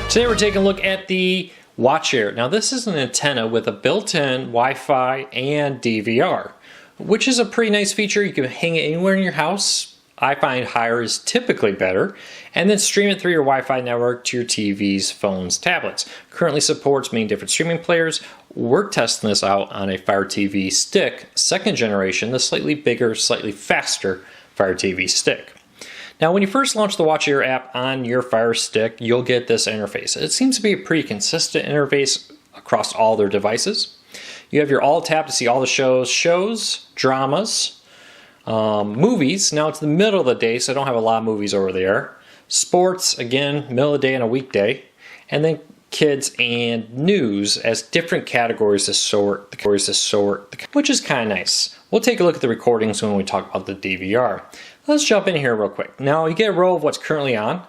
Today we're taking a look at the WatchAir. Now this is an antenna with a built-in Wi-Fi and DVR, which is a pretty nice feature. You can hang it anywhere in your house. I find higher is typically better, and then stream it through your Wi-Fi network to your TVs, phones, tablets. Currently supports many different streaming players. We're testing this out on a Fire TV stick, second generation, the slightly bigger, slightly faster Fire TV stick. Now, when you first launch the WatchAir app on your Fire Stick, you'll get this interface. It seems to be a pretty consistent interface across all their devices. You have your All tab to see all the shows, dramas, movies. Now it's the middle of the day, so I don't have a lot of movies over there. Sports, again, middle of the day on a weekday. And then kids and news as different categories to sort, which is kind of nice. We'll take a look at the recordings when we talk about the DVR. Let's jump in here real quick. Now you get a row of what's currently on,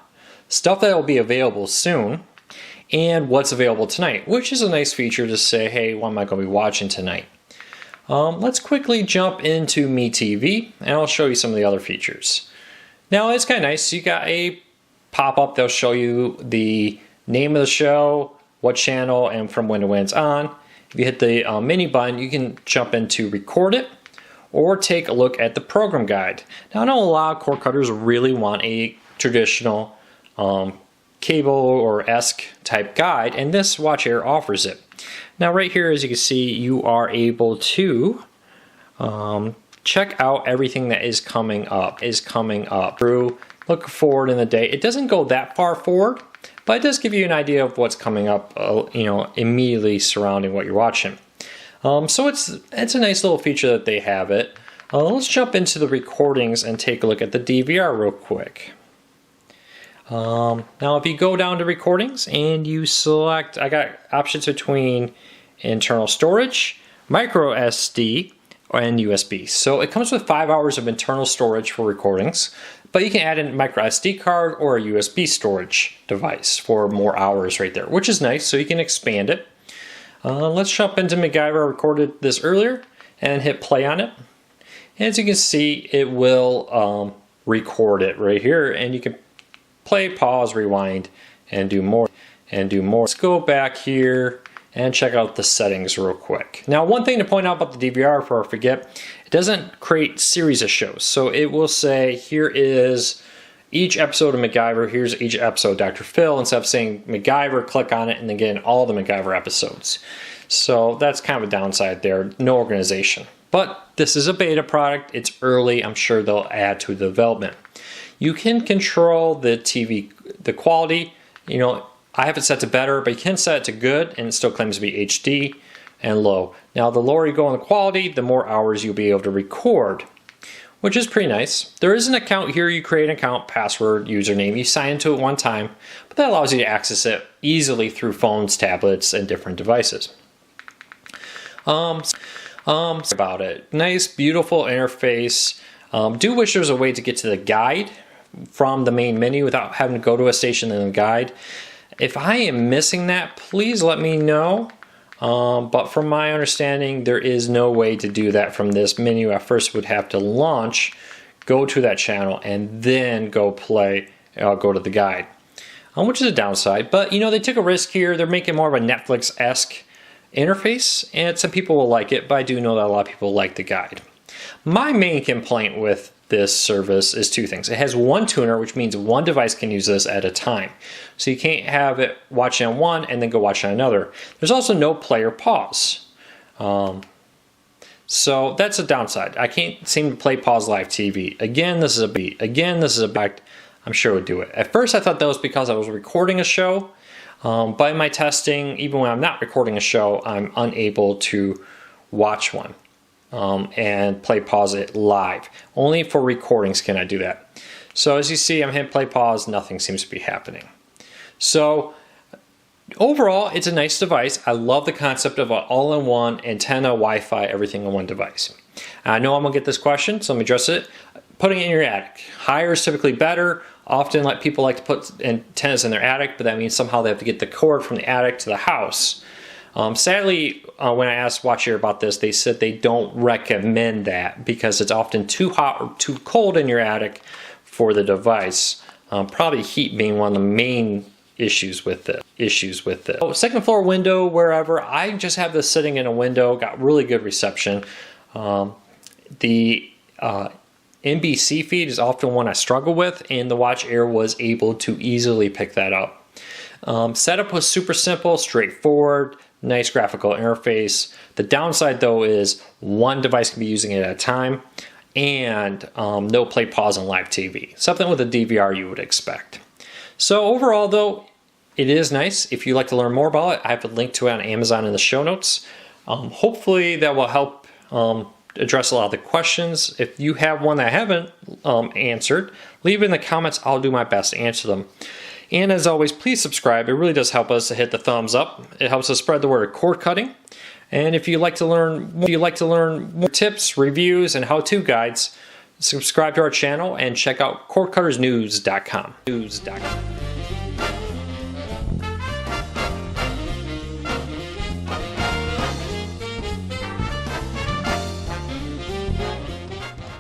stuff that will be available soon, and what's available tonight, which is a nice feature to say, hey, what am I going to be watching tonight? Let's quickly jump into Me TV, and I'll show you some of the other features. Now it's kind of nice. You got a pop-up that'll show you the name of the show, what channel, and from when to when it's on. If you hit the mini button, you can jump into record it, or take a look at the program guide. Now I know a lot of cord cutters really want a traditional cable or ESC type guide, and this WatchAir offers it. Now right here, as you can see, you are able to check out everything that is coming up through, look forward in the day. It doesn't go that far forward, but it does give you an idea of what's coming up immediately surrounding what you're watching. So it's a nice little feature that they have it. Let's jump into the recordings and take a look at the DVR real quick. Now if you go down to recordings and you select, I got options between internal storage, micro SD, and USB. So it comes with 5 hours of internal storage for recordings, but you can add in a micro SD card or a USB storage device for more hours right there, which is nice, so you can expand it. Let's jump into MacGyver. I recorded this earlier and hit play on it. As you can see, it will record it right here, and you can play, pause, rewind, and do more. Let's go back here and check out the settings real quick. Now, one thing to point out about the DVR before I forget, it doesn't create series of shows. So it will say, here is each episode of MacGyver, here's each episode of Dr. Phil. Instead of saying MacGyver, click on it and then getting all the MacGyver episodes. So that's kind of a downside there, no organization. But this is a beta product, it's early, I'm sure they'll add to the development. You can control the TV, the quality, I have it set to better, but you can set it to good and it still claims to be HD and low. Now the lower you go on the quality, the more hours you'll be able to record, which is pretty nice. There is an account here. You create an account, password, username. You sign into it one time, but that allows you to access it easily through phones, tablets, and different devices. About it. Nice, beautiful interface. Do wish there was a way to get to the guide from the main menu without having to go to a station in the guide. If I am missing that, please let me know. But from my understanding, there is no way to do that from this menu. At first, would have to launch, go to that channel, and then go play, go to the guide, which is a downside. But they took a risk here. They're making more of a Netflix-esque interface, and some people will like it, but I do know that a lot of people like the guide. My main complaint with this service is two things. It has one tuner, which means one device can use this at a time. So you can't have it watching on one and then go watch on another. There's also no play or pause. So that's a downside. I can't seem to play pause live TV. Again, this is a beat. Again, this is a back. I'm sure it would do it. At first I thought that was because I was recording a show. By my testing, even when I'm not recording a show, I'm unable to watch one. And play pause it live. Only for recordings can I do that. So as you see, I'm hitting play pause, nothing seems to be happening. So overall, it's a nice device. I love the concept of an all-in-one antenna, Wi-Fi, everything in one device. I know I'm gonna get this question, so let me address it. Putting it in your attic. Higher is typically better. Often people like to put antennas in their attic, but that means somehow they have to get the cord from the attic to the house. Sadly, when I asked WatchAir about this, they said they don't recommend that because it's often too hot or too cold in your attic for the device. Probably heat being one of the main issues with it. Oh, second floor window, wherever. I just have this sitting in a window, got really good reception. The NBC feed is often one I struggle with, and the WatchAir was able to easily pick that up. Setup was super simple, straightforward, nice graphical interface. The downside though is one device can be using it at a time, and no play pause on live TV. Something with a DVR you would expect. So overall though, it is nice. If you'd like to learn more about it, I have a link to it on Amazon in the show notes. Hopefully that will help address a lot of the questions. If you have one that I haven't answered, leave it in the comments. I'll do my best to answer them. And as always, please subscribe. It really does help us to hit the thumbs up. It helps us spread the word of cord cutting. And if you'd like to learn more tips, reviews, and how-to guides, subscribe to our channel and check out cordcuttersnews.com.